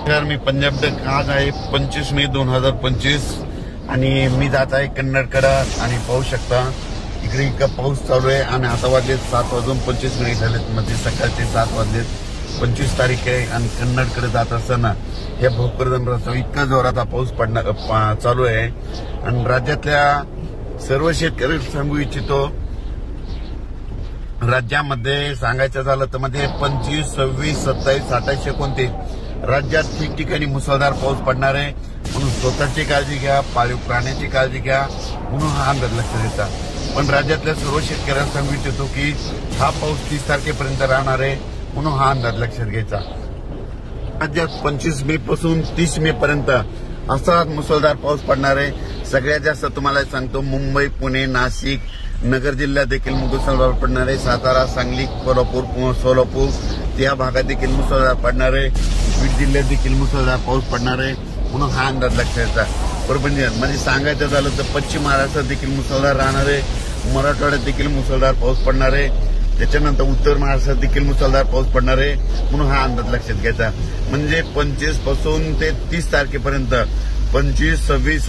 मी पंजाब तक आज आहे 25 मे 2025 आणि मी जात आहे कन्नडकडे आणि पाहू शकता इकडे इतका पाऊस चालू आहे आणि आता वाजले 7:25 झालेत म्हणजे सकाळचे 7 वाजलेत 25 तारीख आहे आणि कन्नडकडे जात असताना या भोकरदन रस्त्यावर इतका जोराचा पाऊस चालू आहे आणि राज्यातल्या सर्व शेतकऱ्यांना सांगू इच्छितो राज्यामध्ये सांगायचं झालं तर मध्ये 25, 26, 27, 28, 29 राज्यात ठिकठिकाणी मुसळधार पाऊस पडणार आहे म्हणून स्वतःची काळजी घ्या, पाळीव प्राण्याची काळजी घ्या म्हणून हा अंदाज लक्षात येतात। पण राज्यातल्या सर्व शेतकऱ्यांना सांगू इच्छितो की हा पाऊस 30 तारखेपर्यंत राहणार आहे म्हणून हा अंदाज लक्षात घ्यायचा। राज्यात 25 मे पासून 30 मे पर्यंत असा मुसळधार पाऊस पडणार आहे। सगळ्यात जास्त तुम्हाला सांगतो मुंबई, पुणे, नाशिक, नगर जिल्ह्यात देखील मुसळधार पडणार आहे। सातारा, सांगली, कोल्हापूर, सोलापूर या भागात देखील मुसळधार पडणार आहे। बीड जिल्ह्यात देखील मुसळधार पाऊस पडणार आहे म्हणून हा अंदाज लक्षात येतात। परभणी म्हणजे सांगायचं झालं तर पश्चिम महाराष्ट्रात देखील मुसळधार राहणार आहे, मराठवाड्यात देखील मुसळधार पाऊस पडणार आहे, त्याच्यानंतर उत्तर महाराष्ट्रात देखील मुसळधार पाऊस पडणार आहे म्हणून हा अंदाज लक्षात घ्यायचा। म्हणजे 25 पासून ते 30 तारखेपर्यंत 25, 26